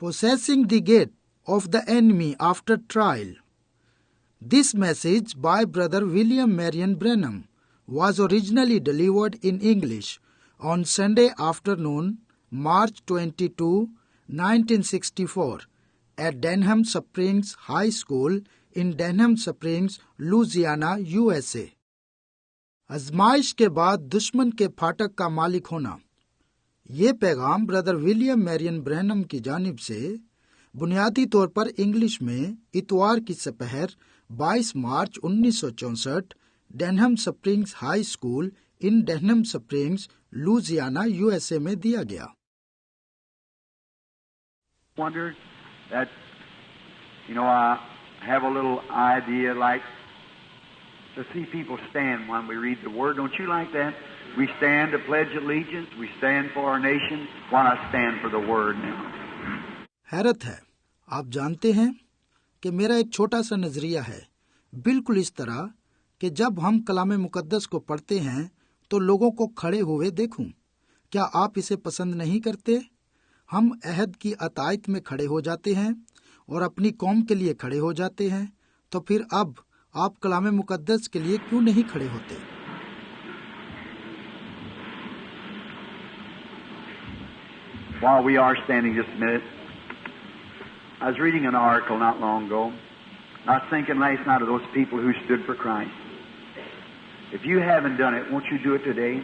Possessing the gate of the enemy after trial. This message by Brother William Marion Branham was originally delivered in English on Sunday afternoon, March 22, 1964, at Denham Springs High School in Denham Springs, Louisiana, USA. आजमाइश के बाद दुश्मन के फाटक का मालिक होना। ये पैगाम ब्रदर विलियम मैरियन ब्रैनम की जानिब से बुनियादी तौर पर इंग्लिश में इतवार की सपहर 22 मार्च 1964 डेनहम स्प्रिंग्स हाई स्कूल इन डेनहम स्प्रिंग्स, लुजियाना, यूएसए में दिया गया। Wondered that, I have a little idea like to see people stand when we read the Word. Don't you like that? We stand to pledge allegiance. We stand for our nation. Why not stand for the Word now? हैरत है, आप जानते हैं कि मेरा एक छोटा सा नजरिया है, बिल्कुल इस तरह कि जब हम कलाम मुकद्दस को पढ़ते हैं तो लोगों को खड़े हुए देखूं। क्या आप इसे पसंद नहीं करते? हम अहद की अतायत में खड़े हो जाते हैं और अपनी कौम के लिए खड़े हो जाते हैं, तो फिर अब आप कलाम मुकद्दस के लिए क्यों नहीं खड़े होते? While we are standing just a minute, I was reading an article not long ago. I was thinking last night of those people who stood for Christ. If you haven't done it, won't you do it today?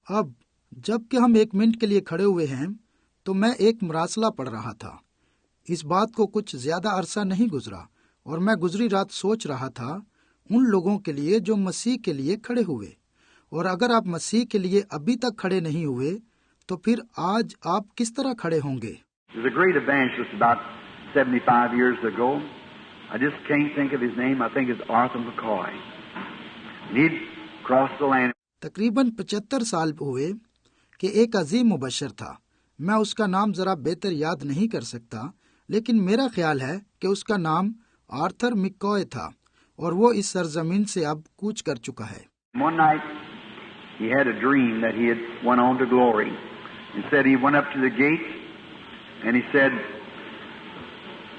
अब जबकि हम एक minute के लिए खड़े हुए हैं, तो मैं एक मरासला पढ़ रहा था। इस बात को कुछ ज्यादा अरसा नहीं गुजरा और मैं गुजरी रात सोच रहा था उन लोगों के लिए जो मसीह के लिए खड़े हुए। और अगर आप मसीह के लिए अभी तक खड़े नहीं हुए, तो फिर आज आप किस तरह खड़े होंगे? There's a great evangelist about 75 years ago. I just can't think of his name. I think it's Arthur McCoy. And he'd crossed the land. तकरीबन 75 साल हुए कि एक अजीम मुबशर था। मैं उसका नाम जरा बेहतर याद नहीं कर सकता, लेकिन मेरा ख्याल है कि उसका नाम आर्थर मिकॉय था और वो इस सरजमीन से अब कूच कर चुका है। One night he had a dream that he had went on to glory. He said he went up to the gate and he said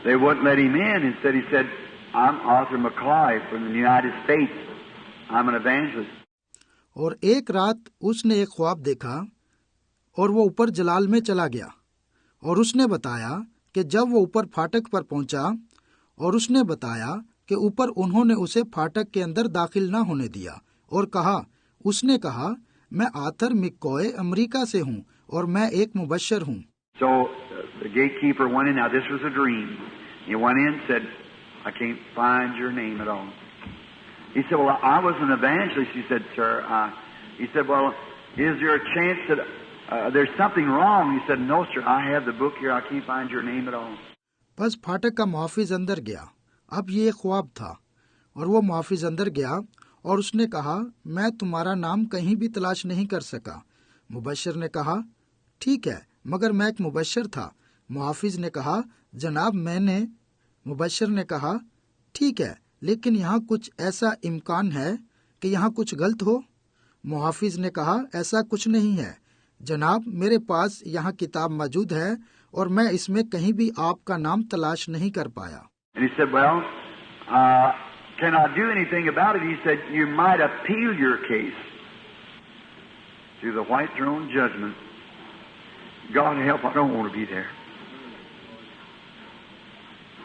they wouldn't let him in. Instead he said, I'm Arthur McCoy from the United States. I'm an evangelist. और एक रात उसने एक ख्वाब देखा और वो ऊपर जलाल में चला गया और उसने बताया कि जब वो ऊपर फाटक पर पहुंचा और उसने बताया कि ऊपर उन्होंने उसे फाटक के अंदर दाखिल ना होने दिया और उसने कहा मैं आर्थर मिकॉय अमेरिका से हूँ और मैं एक मुबशर हूँ। So the gatekeeper went in. Now this was a dream. He went in and said, I can't find your name at all. He said, well, I was an evangelist. He said, sir. He said, well, is there a chance that there's something wrong? He said, no, sir. I have the book here. I can't find your name at all. बस फाटक का मुहाफिज अंदर गया। अब ये ख्वाब था और वो मुहाफिज अंदर गया और उसने कहा मैं तुम्हारा नाम कहीं भी तलाश नहीं कर सका। मुबशर ने कहा ठीक है, मगर मैं एक मुबशर था। मुहाफिज ने कहा जनाब मैंने। मुबशर ने कहा ठीक है, लेकिन यहाँ कुछ ऐसा इम्कान है कि यहाँ कुछ गलत हो। मुहाफिज ने कहा ऐसा कुछ नहीं है जनाब, मेरे पास यहाँ किताब मौजूद है और मैं इसमें कहीं भी आपका नाम तलाश नहीं कर पाया। And he said, well, can I do anything about it? He said, you might appeal your case to the white throne judgment. God help, I don't want to be there.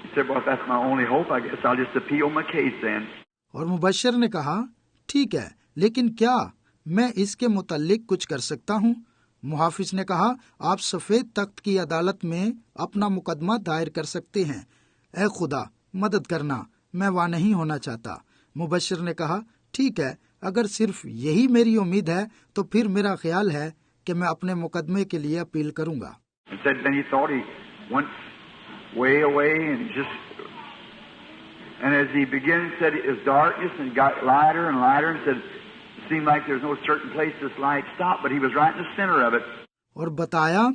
He said, well, if that's my only hope, I guess I'll just appeal my case then. और मुबशर ने कहा ठीक है, लेकिन क्या मैं इसके मुतालिक कुछ कर सकता हूँ? मुहाफिज ने कहा आप सफेद तख्त की अदालत में अपना मुकदमा दायर कर सकते हैं। ऐ खुदा मदद करना, मैं वहाँ नहीं होना चाहता। मुबशर ने कहा ठीक है, अगर सिर्फ यही मेरी उम्मीद है तो फिर मेरा ख्याल है कि मैं अपने मुकदमे के लिए अपील करूंगा। And as he began, said it was darkness and got lighter and lighter and said it seemed like there's no certain place this light stopped, but he was right in the center of it. और बताया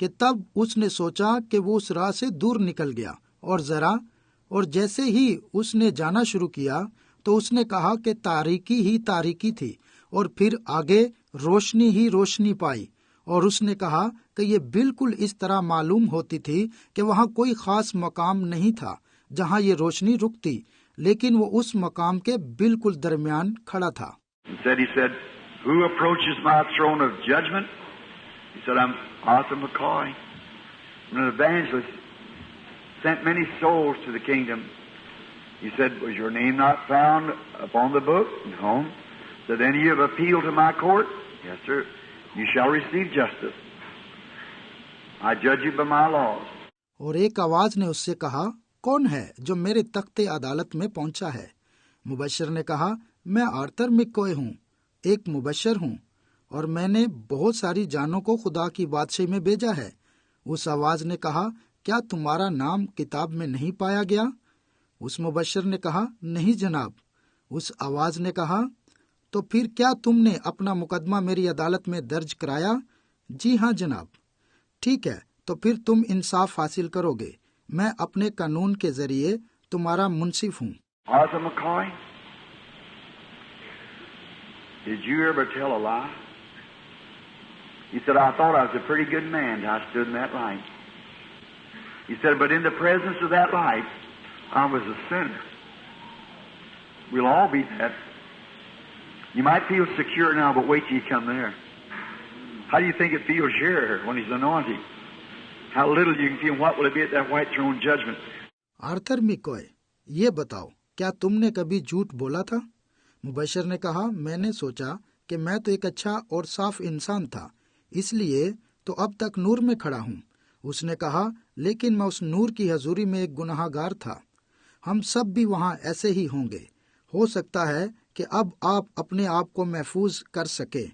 कि तब उसने सोचा कि वो उस राह से दूर निकल गया और जैसे ही उसने जाना शुरू किया तो उसने कहा कि तारीकी ही तारीकी थी और फिर आगे रोशनी ही रोशनी पाई और उसने कहा कि ये बिल्कुल इस तरह मालूम होती थी कि वहाँ कोई खास मकाम नहीं था जहाँ ये रोशनी रुकती, लेकिन वो उस मकाम के बिल्कुल दरमियान खड़ा था। He said, "Who approaches my throne of judgment?" He said, "I'm Arthur McCoy. I'm an evangelist, sent many souls to the kingdom." He said, "Was your name not found upon the book?" No. So then you have appealed to my court? Yes, sir. You shall receive justice. I judge you by my laws. और एक आवाज ने उससे कहा, कौन है जो मेरे तख्ते अदालत में पहुंचा है? मुबशर ने कहा, मैं आर्थर मिकॉय हूँ, एक मुबशर हूँ, और मैंने बहुत सारी जानों को खुदा की बादशाही में भेजा है। उस आवाज ने कहा, क्या तुम्हारा नाम किताब में नहीं पाया गया? उस मुबशर ने कहा, नहीं जनाब। उस आवाज ने कहा, तो फिर क्या तुमने अपना मुकदमा मेरी अदालत में दर्ज कराया? जी हाँ जनाब। ठीक है, तो फिर तुम इंसाफ हासिल करोगे। मैं अपने कानून के जरिए तुम्हारा मुंसिफ हूँ। Arthur McCoy, did you ever tell a lie? He said, I thought I was a pretty good man till I stood in that light. He said, but in the presence of that light, I was a sinner. We'll all be that. You might feel secure now, but wait till you come there. How do you think it feels here when He's anointed? How little you can feel. What will it be at that white throne judgment? Arthur McCoy, ये बताओ, क्या तुमने कभी झूठ बोला था? मुबशर ने कहा, मैंने सोचा कि मैं तो एक अच्छा और साफ इंसान था, इसलिए तो अब तक नूर में खड़ा हूँ। उसने कहा, लेकिन मैं उस नूर की हजूरी में एक गुनाहगार था। हम सब भी वहाँ ऐसे ही होंगे। हो सकता है कि अब आप अपने आप को महफूज कर सके,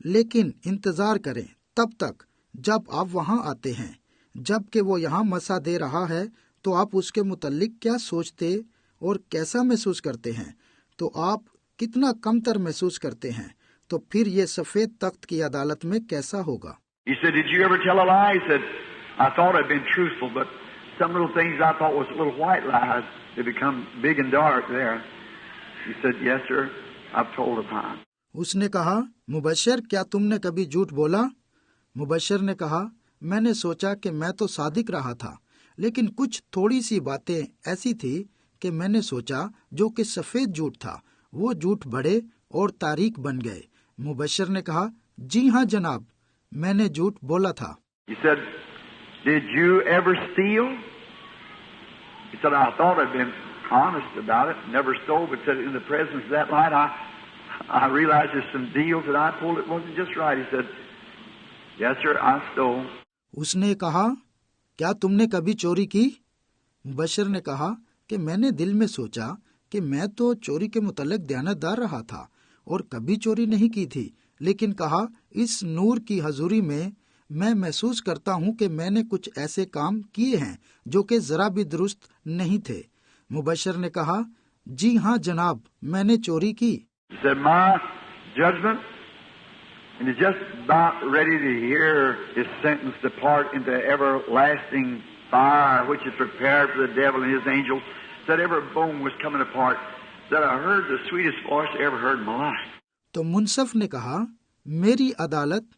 लेकिन इंतजार करें तब तक जब आप वहाँ आते हैं। जबकि वो यहाँ मसा दे रहा है, तो आप उसके मुतल्लिक क्या सोचते और कैसा महसूस करते हैं? तो आप कितना कमतर महसूस करते हैं? तो फिर ये सफेद तख्त की अदालत में कैसा होगा? He said, did you ever tell a lie? He said, I thought I'd been truthful, but some little things I thought was little white lies, they become big and dark there. He said, yes, sir, I've told a lie. उसने कहा, मुबशर, क्या तुमने कभी झूठ बोला? मुबशर ने कहा, मैंने सोचा कि मैं तो सादिक रहा था, लेकिन कुछ थोड़ी सी बातें ऐसी थी कि मैंने सोचा जो कि सफेद झूठ था, वो झूठ बढ़े और तारीख बन गए। मुबशर ने कहा, जी हाँ जनाब, मैंने झूठ बोला था। He said, did you ever steal? He said, I thought I'd been honest about it, never stole, but said in the presence of that light, I realized there's some deals that I pulled. It wasn't just right. He said, yes, sir, I stole. उसने कहा, क्या तुमने कभी चोरी की? मुबशर ने कहा कि मैंने दिल में सोचा कि मैं तो चोरी के मुतल्लिक दयानतदार रहा था और कभी चोरी नहीं की थी, लेकिन कहा, इस नूर की हजूरी में मैं महसूस करता हूँ कि मैंने कुछ ऐसे काम किए हैं जो कि जरा भी दुरुस्त नहीं थे। मुबशर ने कहा, जी हाँ जनाब, मैंने चोरी की। He said, my judgment, and is just about ready to hear his sentence depart into everlasting fire, which is prepared for the devil and his angels. Said every bone was coming apart. That I heard the sweetest voice I ever heard in my life. तो मुंसफ ने कहा, मेरी अदालत,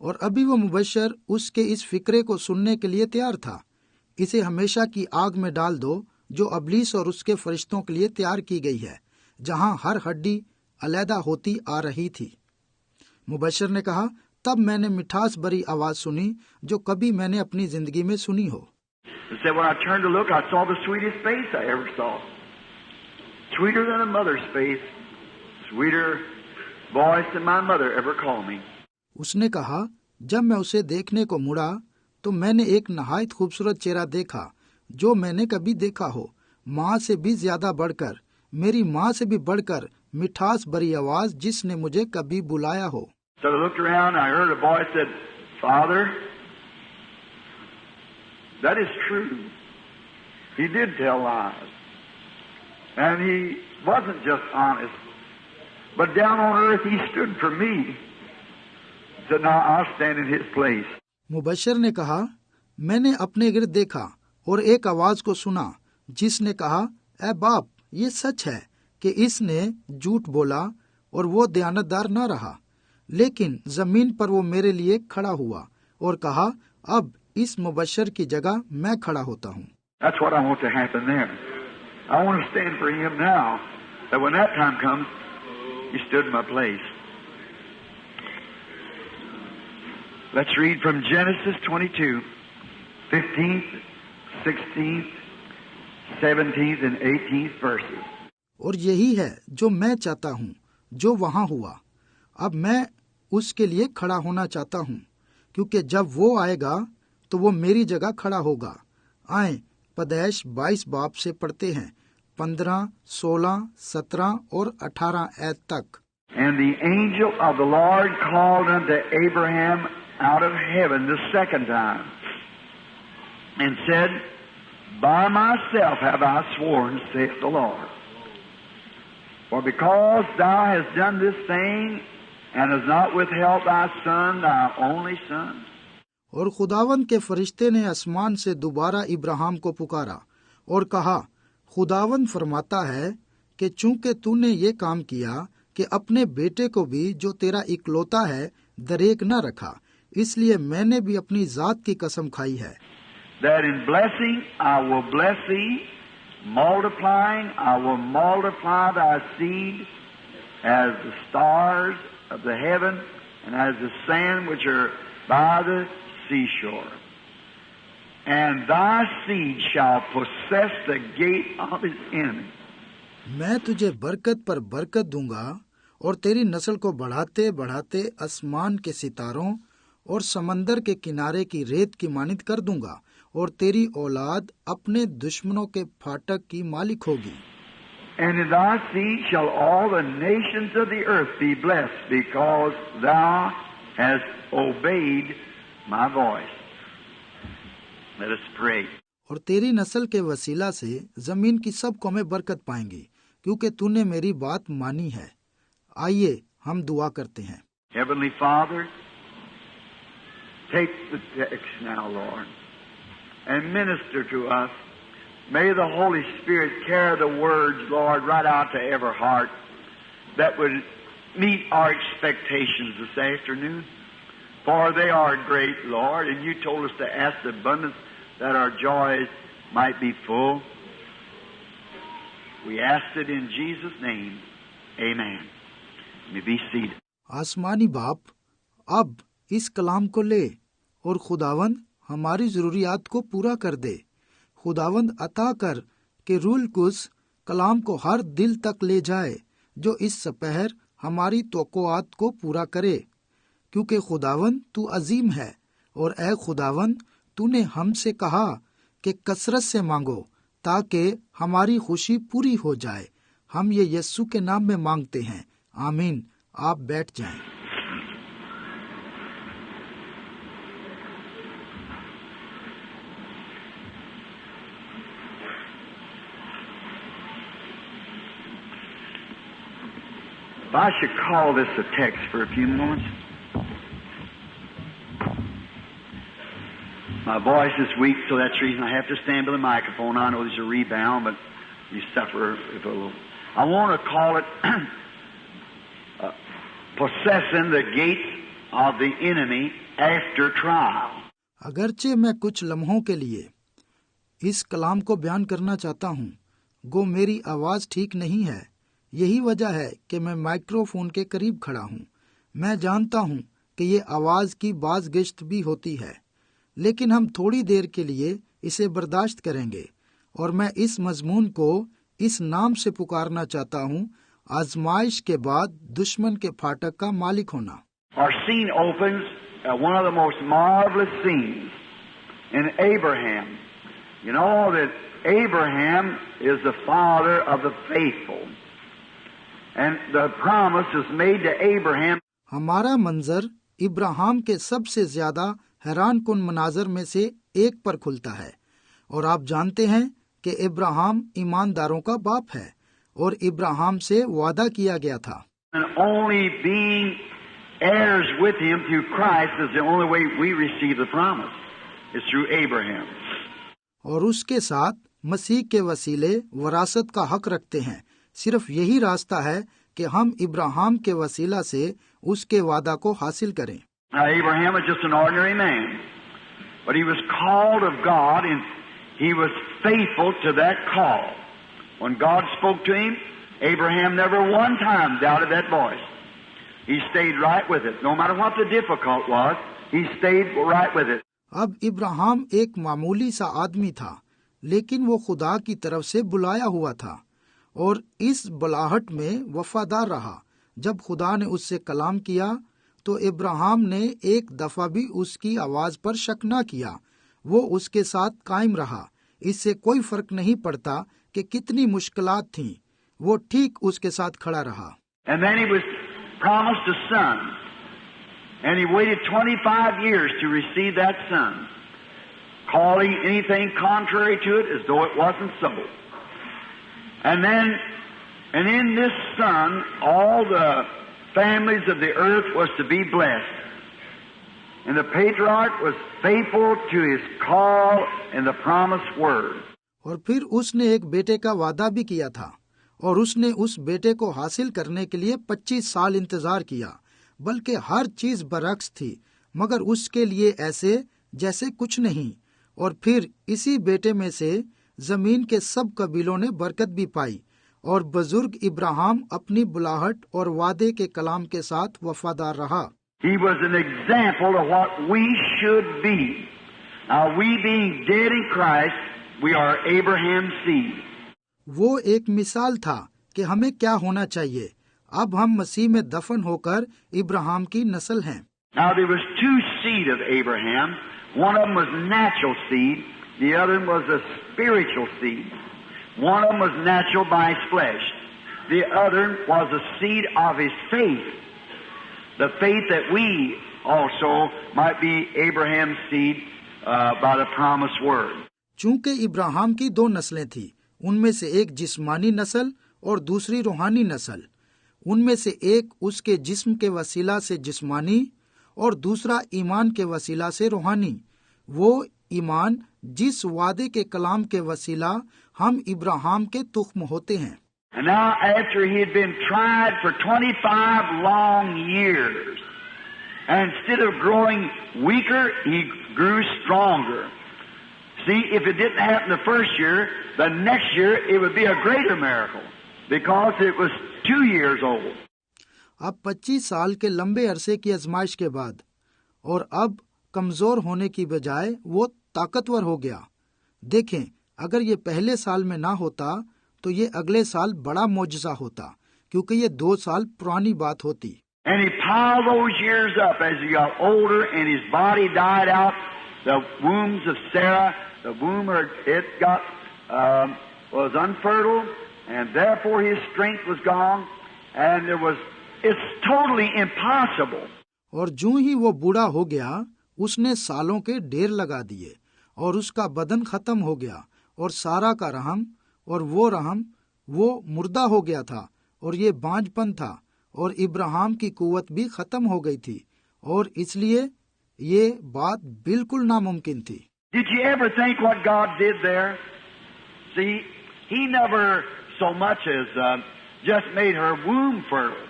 और अभी वो मुबशर उसके इस फिक्रे को सुनने के लिए तैयार था। इसे हमेशा की आग में डाल दो जो अबलीस और उसके फरिश्तों के लिए तैयार की गई है, जहां हर हड्डी अलहदा होती आ रही थी। मुबशर ने कहा, तब मैंने मिठास भरी आवाज सुनी जो कभी मैंने अपनी जिंदगी में सुनी हो। He said, when I turned to look, I saw the sweetest face I ever saw. Sweeter than a mother's face. Sweeter voice than my mother ever called me. उसने कहा, जब मैं उसे देखने को मुड़ा तो मैंने एक नहायत खूबसूरत चेहरा देखा जो मैंने कभी देखा हो। माँ से भी ज्यादा बढ़कर, मेरी माँ से भी बढ़कर मिठास भरी आवाज जिसने मुझे कभी बुलाया हो। So I looked around and I heard a voice said, Father, that is true. He did tell lies. And he wasn't just honest. But down on earth he stood for me. He said, now I'll stand in his place. Mubashar ने कहा, मैंने अपने गिर्द देखा और एक आवाज को सुना जिसने कहा, ए बाप, ये सच है कि इसने झूठ बोला और वो दयानतदार न रहा। लेकिन जमीन पर वो मेरे लिए खड़ा हुआ और कहा, अब इस मुबश्शर की जगह मैं खड़ा होता हूँ। That's what I want to happen there. I want to stand for him now, that when that time comes, he stood in my place. Let's read from Genesis 22, 15th, 16th, 17th and 18th verses. और यही है जो मैं चाहता हूँ, जो वहाँ हुआ। अब मैं उसके लिए खड़ा होना चाहता हूँ, क्योंकि जब वो आएगा तो वो मेरी जगह खड़ा होगा। आए पैदाइश 22 बाब से पढ़ते हैं, 15, 16, 17 और 18 ऐत तक। And the angel of the Lord called unto Abraham out of heaven the second time, and said, By myself have I sworn, saith the Lord. For because thou hast done this thing, and hast not withheld thy son, thy only son. और खुदावन के फरिश्ते ने आसमान से दोबारा इब्राहिम को पुकारा और कहा, खुदावन फरमाता है कि चूंकि तूने ये काम किया कि अपने बेटे को भी जो तेरा इकलौता है दरेक न रखा, इसलिए मैंने भी अपनी जात की कसम खाई है। That in blessing I will bless thee, multiplying I will multiply thy seed as the stars of the heaven and as the sand which are by the seashore. And thy seed shall possess the gate of his enemy. मैं तुझे बरकत पर बरकत दूंगा और तेरी नस्ल को बढ़ाते बढ़ाते आसमान के सितारों और समंदर के किनारे की रेत की मानित कर दूंगा, और तेरी औलाद अपने दुश्मनों के फाटक की मालिक होगी। And in thy seed shall all the nations of the earth be blessed, because thou hast obeyed my voice. Let us pray. और तेरी नस्ल के वसीला से जमीन की सब कौमें बरकत पाएंगी, क्योंकि तूने मेरी बात मानी है। आइए हम दुआ करते हैं। Heavenly Father, take the text now, Lord, and minister to us. May the Holy Spirit carry the words, Lord, right out to every heart that would meet our expectations this afternoon. For they are great, Lord, and you told us to ask the abundance that our joys might be full. We ask it in Jesus' name. Amen. You may be seated. आसमानी बाप, अब इस कलाम को ले और खुदावंद हमारी जरूरियात को पूरा कर दे। खुदावंद अता कर कि रूल कुस कलाम को हर दिल तक ले जाए, जो इस सपहर हमारी तोक़ुआत को पूरा करे, क्योंकि खुदावंद तू अजीम है। और ए खुदावंद, तूने हमसे कहा कि कसरत से मांगो ताकि हमारी खुशी पूरी हो जाए। हम ये यीशु के नाम में मांगते हैं, आमीन। आप बैठ जाएं। If I should call this a text for a few moments. My voice is weak, so that's the reason I have to stand by the microphone. I know there's a rebound, but you suffer with a little. I want to call it possessing the gates of the enemy after trial. अगरचे मैं कुछ लम्हों के लिए इस कलाम को बयान करना चाहता हूँ, गो मेरी आवाज़ ठीक नहीं है। यही वजह है कि मैं माइक्रोफोन के करीब खड़ा हूँ। मैं जानता हूँ कि ये आवाज़ की बाज़गिश्त भी होती है, लेकिन हम थोड़ी देर के लिए इसे बर्दाश्त करेंगे। और मैं इस मजमून को इस नाम से पुकारना चाहता हूँ, आजमाइश के बाद दुश्मन के फाटक का मालिक होना। Our scene opens one of the most marvelous scenes in Abraham. You know that Abraham is the father of the faithful. And the promise is made to Abraham. हमारा मंजर इब्राहिम के सबसे ज्यादा हैरान कुन मनाजर में से एक पर खुलता है, और आप जानते हैं कि इब्राहिम ईमानदारों का बाप है, और इब्राहिम से वादा किया गया था। And only being heirs with him through Christ is the only way we receive the promise. It's through Abraham. और उसके साथ मसीह के वसीले वरासत का हक रखते हैं। सिर्फ यही रास्ता है कि हम इब्राहिम के वसीला से उसके वादा को हासिल करें। Now, Abraham was just an ordinary man, but he was called of God, and he was faithful to that call. When God spoke to him, Abraham never one time doubted that voice. He stayed right with it. No matter what the difficult was, he stayed right with it. अब इब्राहिम एक मामूली सा आदमी था, लेकिन वो खुदा की तरफ से बुलाया हुआ था और इस बुलाहट में वफादार रहा। जब खुदा ने उससे कलाम किया तो इब्राहिम ने एक दफा भी उसकी आवाज पर शक न किया। वो उसके साथ कायम रहा। इससे कोई फर्क नहीं पड़ता कि कितनी मुश्किलात थीं, वो ठीक उसके साथ खड़ा रहा। And then he was promised a son, and he waited 25 years to receive that son, calling anything contrary to it as though it wasn't so. And in this son, all the families of the earth was to be blessed. And the patriarch was faithful to his call and the promised word. और फिर उसने एक बेटे का वादा भी किया था और उसने उस बेटे को हासिल करने के लिए 25 साल इंतजार किया, बल्कि हर चीज बरक्स थी, मगर उसके लिए ऐसे जैसे कुछ नहीं। और फिर इसी बेटे में से जमीन के सब कबीलों ने बरकत भी पाई और बुजुर्ग इब्राहिम अपनी बुलाहट और वादे के कलाम के साथ वफादार रहा। He was an example of what we should be. Now, we being dead in Christ, we are Abraham's seed. वो एक मिसाल था कि हमें क्या होना चाहिए। अब हम मसीह में दफन होकर इब्राहिम की नस्ल हैं। Now, there was two seed of Abraham. One of them was natural seed. The other was a spiritual seed. One of them was natural by his flesh. The other was a seed of his faith. The faith that we also might be Abraham's seed by the promised word. चूंकि इब्राहिम की दो नस्लें थी, उनमें से एक जिस्मानी नस्ल और दूसरी रूहानी नस्ल। उनमें से एक उसके जिस्म के वसीला से जिस्मानी और दूसरा ईमान के वसीला से रूहानी। वो ईमान जिस वादे के कलाम के वसीला हम इब्राहिम के तुख्म होते हैं। And now, after he had been tried for 25 long years, and instead of growing weaker, he grew stronger. See, if it didn't happen the first year, the next year it would be a greater miracle, because it was 2 years old. अब 25 साल के लंबे अरसे की आजमाइश के बाद और अब कमजोर होने की बजाय वो ताकतवर हो गया। देखें, अगर ये पहले साल में ना होता तो ये अगले साल बड़ा मौजज़ा होता, क्योंकि ये 2 साल पुरानी बात होती। And he piled those years up as he got older, and his body died out. The wombs of Sarah, the womb it got was unfertile, and therefore his strength was gone, and it's totally impossible. और जूं ही वो बूढ़ा हो गया, उसने सालों के ढेर लगा दिए और उसका बदन खत्म हो गया और सारा का रहम और वो रहम वो मुर्दा हो गया था और ये बांझपन था और इब्राहिम की कुव्वत भी खत्म हो गई थी और इसलिए ये बात बिल्कुल नामुमकिन थी। Did you ever think what God did there? See, He never so much as just made her womb fertile.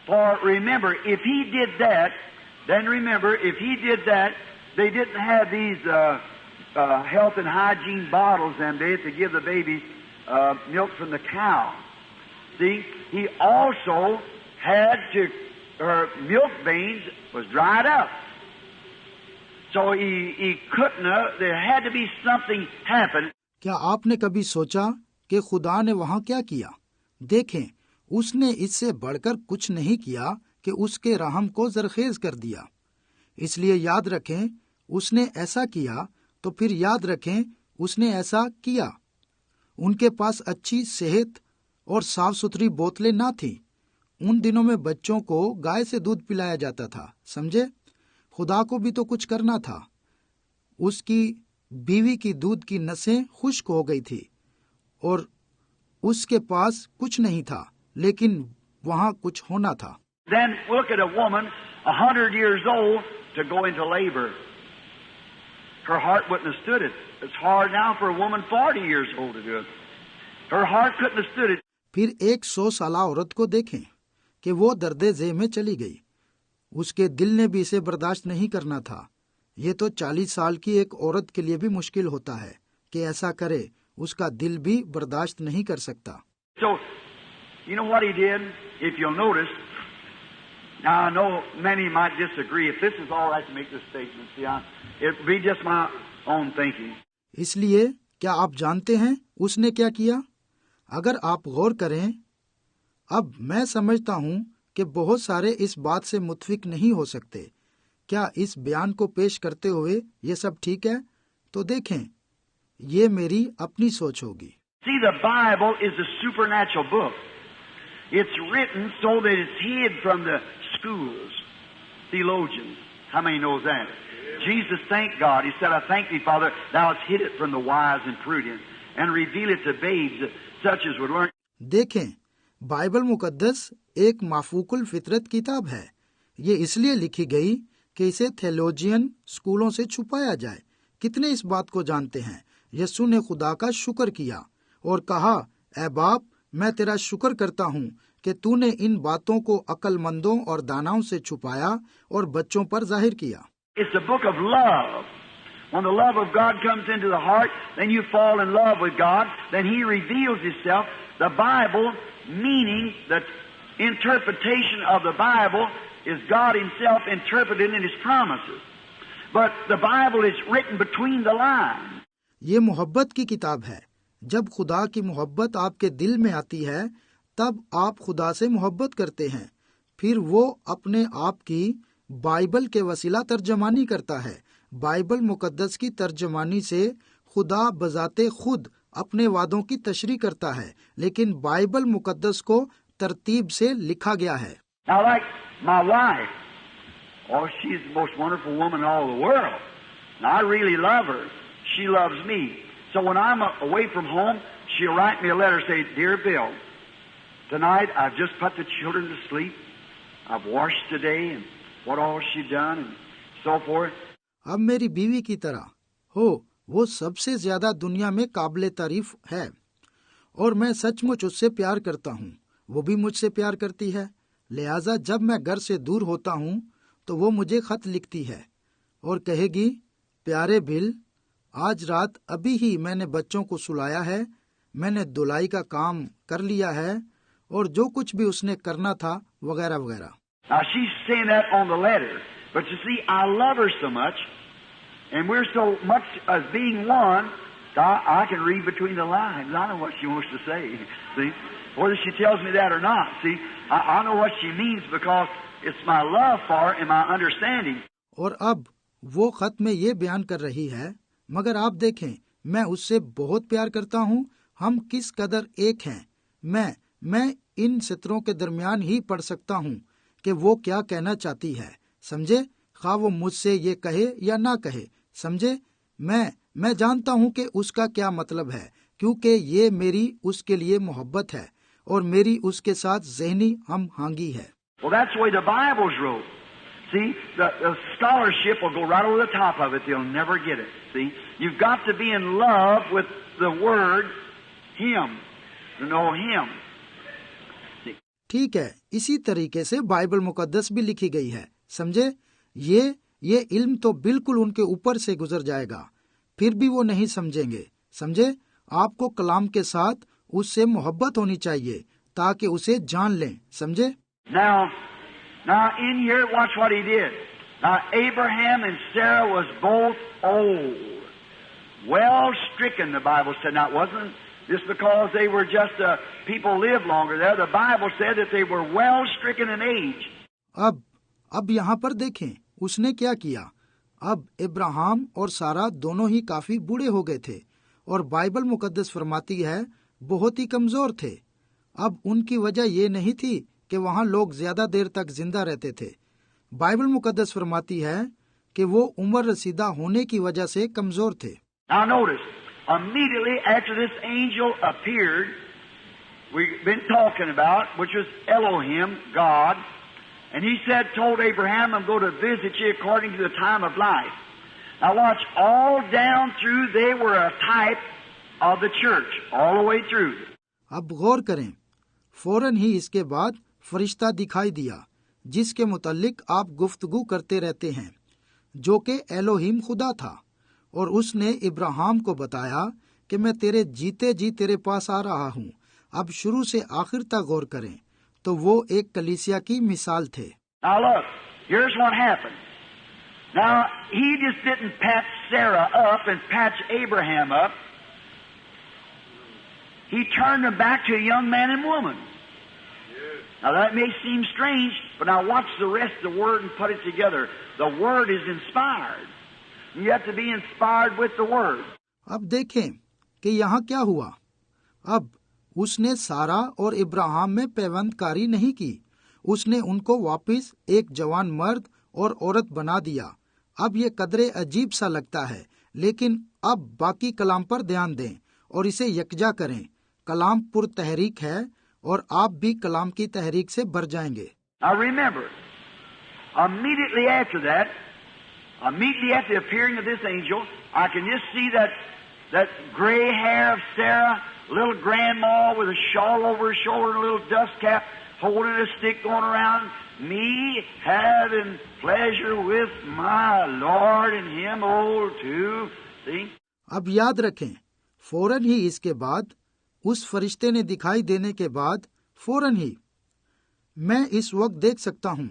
For remember, if He did that, then remember, if He did that, they didn't have these health and hygiene bottles and they had to give the babies milk from the cow. See, He also had to, her milk veins was dried up. So he couldn't have, there had to be something happen. क्या आपने कभी सोचा कि खुदा ने वहाँ क्या किया? देखें, उसने इससे बढ़कर कुछ नहीं किया कि उसके रहम को जरखेज कर दिया। इसलिए याद रखें, उसने ऐसा किया तो फिर याद रखें उसने ऐसा किया। उनके पास अच्छी सेहत और साफ सुथरी बोतलें ना थी। उन दिनों में बच्चों को गाय से दूध पिलाया जाता था, समझे? खुदा को भी तो कुछ करना था। उसकी बीवी की दूध की नसें खुश्क हो गई थी और उसके पास कुछ नहीं था, लेकिन वहाँ कुछ होना था। Then look at a woman 100 years old to go into labor. Her heart wouldn't have stood it. It's hard now for a woman 40 years old to do it. Her heart couldn't have stood it. फिर 100 साला औरत को देखें कि वो दर्दे जे में चली गई। उसके दिल ने भी इसे बर्दाश्त नहीं करना था। ये तो 40 साल की एक औरत के लिए भी मुश्किल होता है कि ऐसा करे, उसका दिल भी बर्दाश्त नहीं कर सकता। So, you know what he did? If you'll notice, now I know many might disagree. If this is all right to make this statement, see, it'd be just my own thinking. इसलिए क्या आप जानते हैं उसने क्या किया? अगर आप गौर करें, अब मैं समझता हूं कि बहुत सारे इस बात से मुत्फिक नहीं हो सकते। क्या इस बयान को पेश करते हुए ये सब ठीक है? तो देखें, ये मेरी अपनी सोच होगी। See, the Bible is a supernatural book. It's written so that it's hid from the schools, theologians. How many knows that? Jesus thanked God. He said, I thank thee, Father, thou hast hid it from the wise and prudent, and reveal it to babes such as would learn. देखें, Bible मुकद्दस एक माफूकुल फितरत किताब है। ये इसलिए लिखी गई कि इसे थियोलॉजियन स्कूलों से छुपाया जाए। कितने इस बात को जानते हैं? यीशु ने खुदा का शुक्र किया और कहा, ऐ बाप, मैं तेरा शुक्र करता हूँ कि तूने इन बातों को अक्लमंदों और दानाओं से छुपाया और बच्चों पर जाहिर किया। It's a book of love. When the love of God comes into the heart, then you fall in love with God, then He reveals Himself. The Bible, meaning the interpretation of the Bible, is God Himself interpreted in His promises. But the Bible is written between the lines. ये मोहब्बत की किताब है। जब खुदा की मोहब्बत आपके दिल में आती है, तब आप खुदा से मोहब्बत करते हैं। फिर वो अपने आप की बाइबल के वसीला तर्जमानी करता है। बाइबल मुकद्दस की तर्जमानी से खुदा बजाते खुद अपने वादों की तशरीह करता है, लेकिन बाइबल मुकद्दस को तरतीब से लिखा गया है। Now, like my wife, oh, she's the most wonderful woman in all the world. And I really love her. She loves me. So when I'm away from home, she'll write me a letter, say, Dear Bill, tonight I've just put the children to sleep. I've washed today, and what all she done, and so forth. अब मेरी बीवी की तरह हो, वो सबसे ज्यादा दुनिया में काबिले तारीफ है और मैं सचमुच उससे प्यार करता हूँ। वो भी मुझसे प्यार करती है। लिहाजा जब मैं घर से दूर होता हूँ तो वो मुझे खत लिखती है और कहेगी, प्यारे बिल, आज रात अभी ही मैंने बच्चों को सुलाया है, मैंने धुलाई का काम कर लिया है और जो कुछ भी उसने करना था वगैरह वगैरह। Now she's saying that on the letter, but you see, I love her so much, and we're so much as being one, I can read between the lines. I know what she wants to say. See, whether she tells me that or not. See, I know what she means because it's my love for her and my understanding. और अब वो खत में ये बयान कर रही है, मगर आप देखें, मैं उससे बहुत प्यार करता हूँ, हम किस कदर एक हैं। मैं इन सत्रों के दरमियान ही पढ़ सकता हूँ कि वो क्या कहना चाहती है। समझे? खा वो मुझसे ये कहे या ना कहे, समझे? मैं जानता हूँ कि उसका क्या मतलब है, क्योंकि ये मेरी उसके लिए मोहब्बत है और मेरी उसके साथ ज़हनी हम हांगी है। Well, that's the way the Bible's wrote. See, the scholarship will go right over the top of it. They'll never get it. See, you've got to be in love with the word, Him, to know Him. ठीक है, इसी तरीके से Bible मुकद्दस भी लिखी गई है। समझे? ये इल्म तो बिल्कुल उनके ऊपर से गुजर जाएगा, फिर भी वो नहीं समझेंगे। समझे? आपको कलाम के साथ उससे मोहब्बत होनी चाहिए ताकि उसे जान लें। समझे? Now in here, watch what he did. Now Abraham and Sarah was both old, well stricken. The Bible said. Now it wasn't just because they were just people lived longer there. The Bible said that they were well stricken in age. अब यहाँ पर देखें उसने क्या किया। अब इब्राहिम और सारा दोनों ही काफी बूढ़े हो गए थे और बाइबल मुकद्दस फरमाती है बहुत ही कमजोर थे। अब उनकी वजह ये नहीं थी कि वहाँ लोग ज्यादा देर तक जिंदा रहते थे। बाइबल मुकद्दस फरमाती है कि वो उम्र रसीदा होने की वजह से कमजोर थे। Now notice, immediately after this angel appeared, we've been talking about, which was Elohim, God, and he said, told Abraham, I'm going to visit you according to the time of life. Now watch, all down through, they were a type of the church, all the way through. अब गौर करें, फौरन ही इसके बाद फरिश्ता दिखाई दिया जिसके मुतल्लिक आप गुफ्तगू करते रहते हैं, जो कि एलोहिम खुदा था, और उसने इब्राहिम को बताया कि मैं तेरे जीते जी तेरे पास आ रहा हूँ। अब शुरू से आखिर तक गौर करें तो वो एक कलीसिया की मिसाल थे। Now look, here's what happened. Now, he just didn't patch Sarah up and patch Abraham up. He turned them back to a young man and woman. Now that may seem strange, but now watch the rest of the Word and put it together. The Word is inspired. You have to be inspired with the Word. अब देखें कि यहाँ क्या हुआ। अब उसने सारा और इब्राहिम में पैवंदकारी नहीं की, उसने उनको वापस एक जवान मर्द और औरत बना दिया। अब ये कदरे अजीब सा लगता है, लेकिन अब बाकी कलाम पर ध्यान दें और इसे यकजा करें। कलाम पुर तहरीक है और आप भी कलाम की तहरीक से भर जाएंगे। Now remember, immediately after that, immediately after the appearing of this angel, I can just see that gray hair of Sarah, little grandma with a shawl over her shoulder and a little dust cap, holding a stick going around, me having pleasure with my Lord and him old too. See? अब याद रखें, फौरन ही इसके बाद, उस फरिश्ते ने दिखाई देने के बाद फौरन ही मैं इस वक्त देख सकता हूँ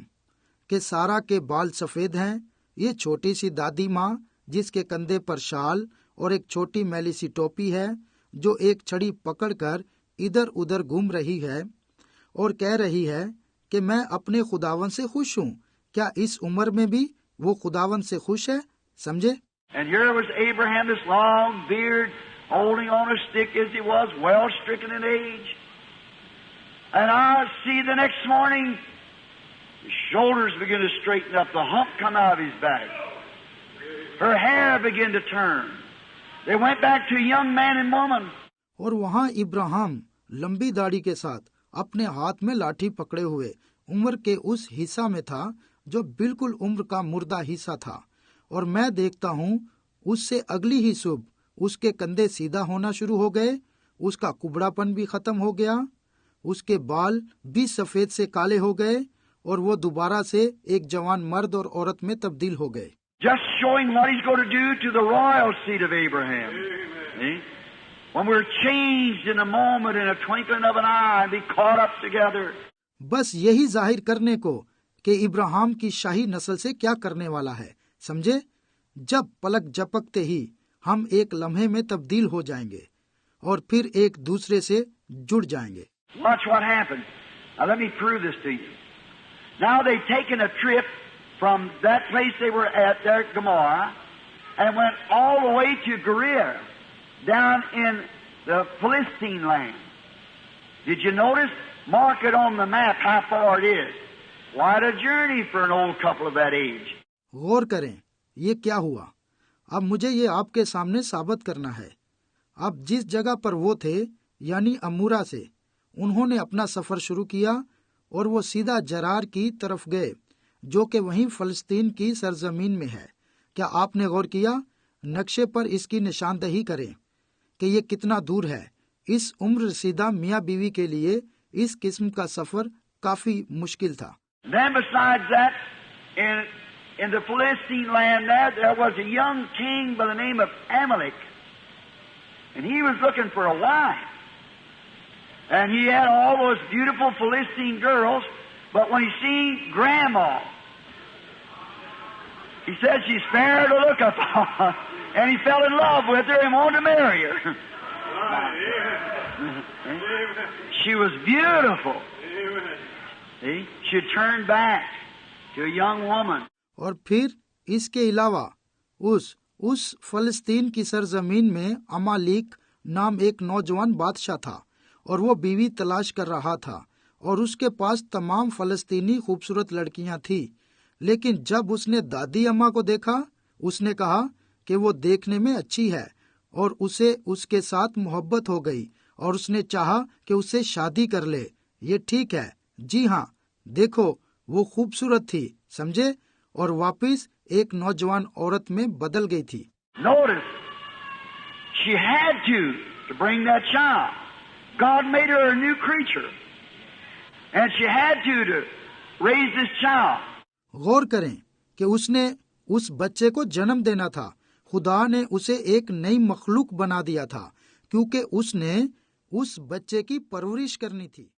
कि सारा के बाल सफेद हैं। ये छोटी सी दादी माँ जिसके कंधे पर शाल और एक छोटी मैली सी टोपी है, जो एक छड़ी पकड़कर इधर उधर घूम रही है और कह रही है कि मैं अपने खुदावन से खुश हूँ। क्या इस उम्र में भी वो खुदावन से खुश है? समझे? And here was Abraham, this long beard, holding on a stick as he was, well stricken in age. And I see the next morning, his shoulders begin to straighten up, the hump come out of his back. Her hair began to turn. They went back to a young man and woman. और वहाँ इब्राहिम लंबी दाढ़ी के साथ अपने हाथ में लाठी पकड़े हुए उम्र के उस हिस्सा में था जो बिल्कुल उम्र का मुर्दा हिस्सा था, और मैं देखता हूँ उससे अगली ही सुबह उसके कंधे सीधा होना शुरू हो गए, उसका कुबड़ापन भी खत्म हो गया, उसके बाल भी सफेद से काले हो गए और वो दोबारा से एक जवान मर्द और औरत में तब्दील हो गए। Just showing what he's going to do to the royal seed of Abraham. See? When we're changed in a moment, in a twinkling of an eye, and be caught up together. बस यही जाहिर करने को कि इब्राहिम की शाही नस्ल से क्या करने वाला है, समझे? जब पलक झपकते ही हम एक लम्हे में तब्दील हो जाएंगे और फिर एक दूसरे से जुड़ जाएंगे। Watch what happened. Now let me prove this to you. Now they've taken a trip from that place they were at there at Gomorrah and went all the way to Gerar, down in the Philistine land. Did you notice? Mark it on the map how far it is. Quite a journey for an old couple of that age. गौर करें, ये क्या हुआ? अब मुझे ये आपके सामने साबित करना है। अब जिस जगह पर वो थे, यानी अमूरा से, उन्होंने अपना सफर शुरू किया और वो सीधा जरार की तरफ गए, जो कि वहीं फलस्तीन की सरजमीन में है। क्या आपने गौर किया? नक्शे पर इसकी निशानदही करें कि ये कितना दूर है। इस उम्र रसीदा मियाँ बीवी के लिए इस किस्म का सफर काफी मुश्किल था। Then besides that, in the Philistine land there was a young king by the name of Amalek, and he was looking for a wife. And he had all those beautiful Philistine girls, but when he seen Grandma, he said she's fair to look upon, and he fell in love with her and wanted to marry her. She was beautiful. See? She turned back to a young woman. और फिर इसके अलावा उस फलस्तीन की सरजमीन में अमालिक नाम एक नौजवान बादशाह था और वो बीवी तलाश कर रहा था, और उसके पास तमाम फलस्तीनी खूबसूरत लड़कियां थी। लेकिन जब उसने दादी अम्मा को देखा, उसने कहा कि वो देखने में अच्छी है और उसे उसके साथ मोहब्बत हो गई और उसने चाहा कि उससे शादी कर ले। ये ठीक है, जी हाँ, देखो वो खूबसूरत थी, समझे? और वापिस एक नौजवान औरत में बदल गई थी। Notice, she had to bring that child. God made her a new creature. And she had to raise this child. गौर करें कि उसने उस बच्चे को जन्म देना था। खुदा ने उसे एक नई मखलूक बना दिया था क्योंकि उसने उस बच्चे की परवरिश करनी थी।